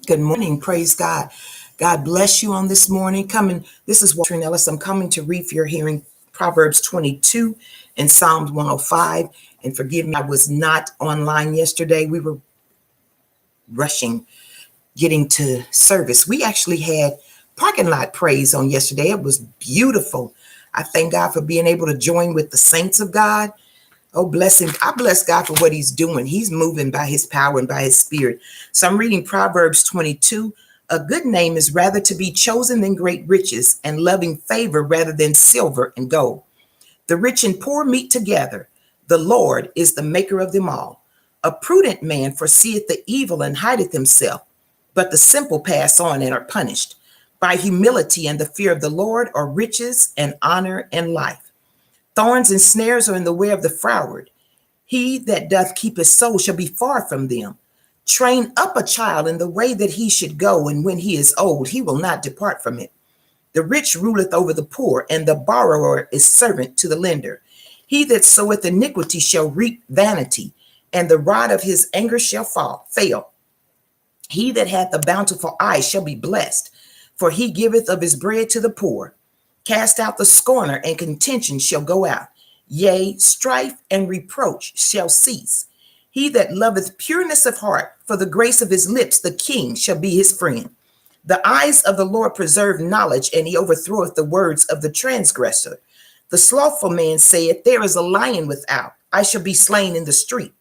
Good morning. Praise God. God bless you on this morning. This is Walterine Ellis. I'm coming to read for your hearing Proverbs 22 and Psalms 105. And forgive me, I was not online yesterday. We were rushing, getting to service. We actually had parking lot praise on yesterday. It was beautiful. I thank God for being able to join with the saints of God. Oh, bless him. I bless God for what he's doing. He's moving by his power and by his spirit. So I'm reading Proverbs 22. A good name is rather to be chosen than great riches, and loving favor rather than silver and gold. The rich and poor meet together. The Lord is the maker of them all. A prudent man foreseeth the evil and hideth himself, but the simple pass on and are punished. By humility and the fear of the Lord are riches and honor and life. Thorns and snares are in the way of the froward. He that doth keep his soul shall be far from them. Train up a child in the way that he should go, and when he is old, he will not depart from it. The rich ruleth over the poor, and the borrower is servant to the lender. He that soweth iniquity shall reap vanity, and the rod of his anger shall fail. He that hath a bountiful eye shall be blessed, for he giveth of his bread to the poor. Cast out the scorner, and contention shall go out. Yea, strife and reproach shall cease. He that loveth pureness of heart, for the grace of his lips the king shall be his friend. The eyes of the Lord preserve knowledge, and he overthroweth the words of the transgressor. The slothful man saith, there is a lion without, I shall be slain in the street.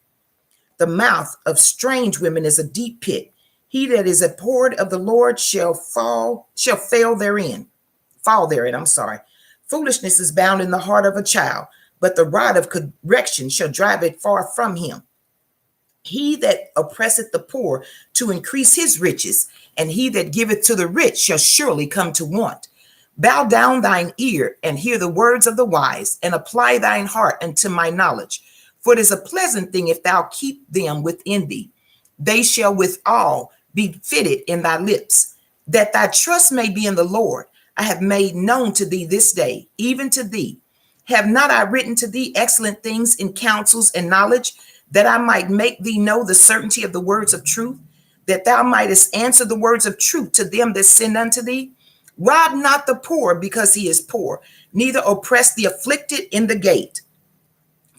The mouth of strange women is a deep pit. He that is abhorred of the Lord shall fail therein. Fall therein, I'm sorry. Foolishness is bound in the heart of a child, but the rod of correction shall drive it far from him. He that oppresseth the poor to increase his riches, and he that giveth to the rich shall surely come to want. Bow down thine ear and hear the words of the wise, and apply thine heart unto my knowledge. For it is a pleasant thing if thou keep them within thee. They shall withal be fitted in thy lips, that thy trust may be in the Lord. I have made known to thee this day, even to thee. Have not I written to thee excellent things in counsels and knowledge, that I might make thee know the certainty of the words of truth, that thou mightest answer the words of truth to them that send unto thee? Rob not the poor because he is poor, neither oppress the afflicted in the gate.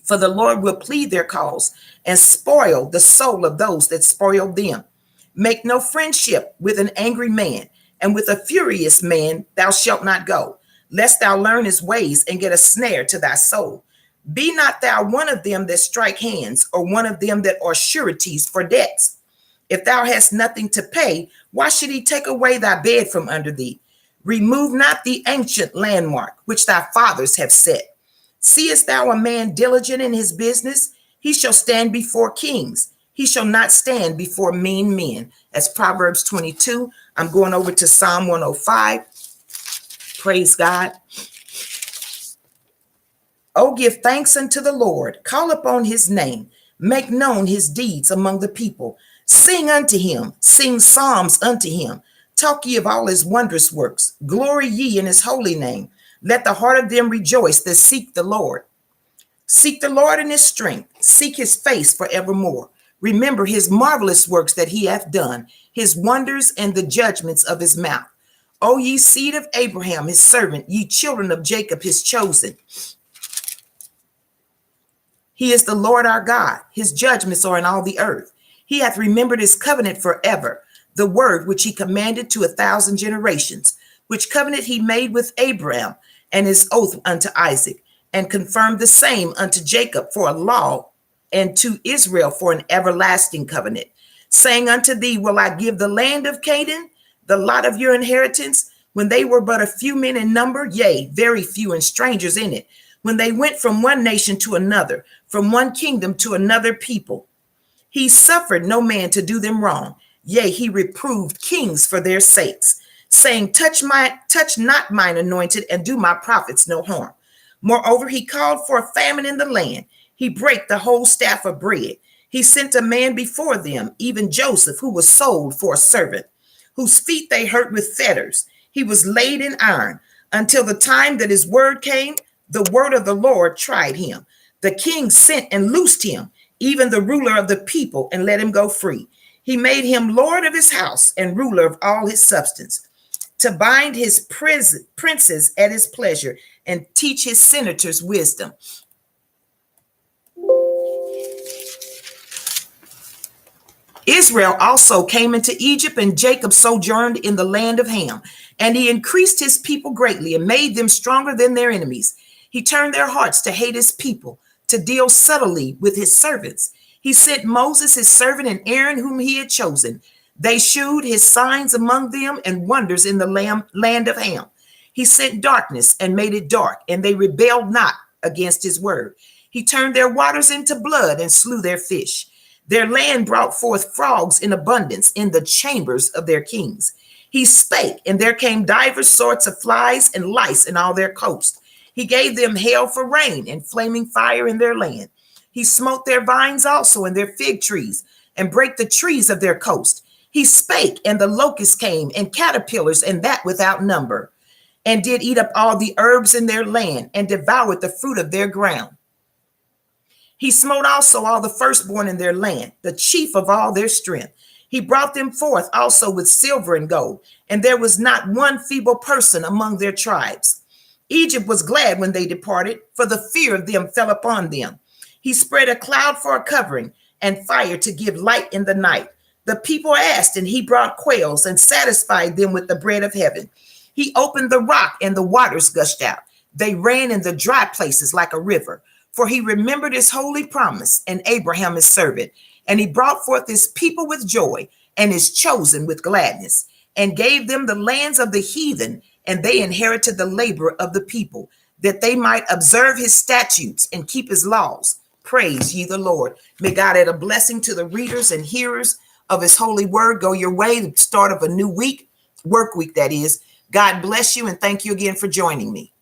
For the Lord will plead their cause, and spoil the soul of those that spoil them. Make no friendship with an angry man, and with a furious man thou shalt not go, lest thou learn his ways and get a snare to thy soul. Be not thou one of them that strike hands, or one of them that are sureties for debts. If thou hast nothing to pay, why should he take away thy bed from under thee? Remove not the ancient landmark which thy fathers have set. Seest thou a man diligent in his business? He shall stand before kings. He shall not stand before mean men. That's Proverbs 22. I'm going over to Psalm 105. Praise God. Oh, give thanks unto the Lord. Call upon his name. Make known his deeds among the people. Sing unto him. Sing psalms unto him. Talk ye of all his wondrous works. Glory ye in his holy name. Let the heart of them rejoice that seek the Lord. Seek the Lord in his strength. Seek his face forevermore. Remember his marvelous works that he hath done, his wonders and the judgments of his mouth. O ye seed of Abraham, his servant, ye children of Jacob, his chosen. He is the Lord our God. His judgments are in all the earth. He hath remembered his covenant forever, the word which he commanded to 1,000 generations, which covenant he made with Abraham, and his oath unto Isaac, and confirmed the same unto Jacob for a law, and to Israel for an everlasting covenant, saying unto thee, will I give the land of Canaan, the lot of your inheritance, when they were but a few men in number, yea, very few, and strangers in it, when they went from one nation to another, from one kingdom to another people. He suffered no man to do them wrong, yea, he reproved kings for their sakes, saying, touch not mine anointed, and do my prophets no harm. Moreover, he called for a famine in the land. He brake the whole staff of bread. He sent a man before them, even Joseph, who was sold for a servant, whose feet they hurt with fetters. He was laid in iron until the time that his word came. The word of the Lord tried him. The king sent and loosed him, even the ruler of the people, and let him go free. He made him lord of his house and ruler of all his substance, to bind his princes at his pleasure and teach his senators wisdom. Israel also came into Egypt, and Jacob sojourned in the land of Ham. And he increased his people greatly and made them stronger than their enemies. He turned their hearts to hate his people, to deal subtly with his servants. He sent Moses, his servant, and Aaron, whom he had chosen. They shewed his signs among them and wonders in the land of Ham. He sent darkness and made it dark, and they rebelled not against his word. He turned their waters into blood and slew their fish. Their land brought forth frogs in abundance in the chambers of their kings. He spake, and there came divers sorts of flies and lice in all their coast. He gave them hail for rain and flaming fire in their land. He smote their vines also and their fig trees, and brake the trees of their coast. He spake, and the locusts came, and caterpillars, and that without number, and did eat up all the herbs in their land, and devoured the fruit of their ground. He smote also all the firstborn in their land, the chief of all their strength. He brought them forth also with silver and gold, and there was not one feeble person among their tribes. Egypt was glad when they departed, for the fear of them fell upon them. He spread a cloud for a covering, and fire to give light in the night. The people asked, and he brought quails, and satisfied them with the bread of heaven. He opened the rock, and the waters gushed out. They ran in the dry places like a river. For he remembered his holy promise, and Abraham his servant. And he brought forth his people with joy, and his chosen with gladness, and gave them the lands of the heathen, and they inherited the labor of the people, that they might observe his statutes and keep his laws. Praise ye the Lord. May God add a blessing to the readers and hearers of his holy word. Go your way, the start of a new week, work week that is. God bless you, and thank you again for joining me.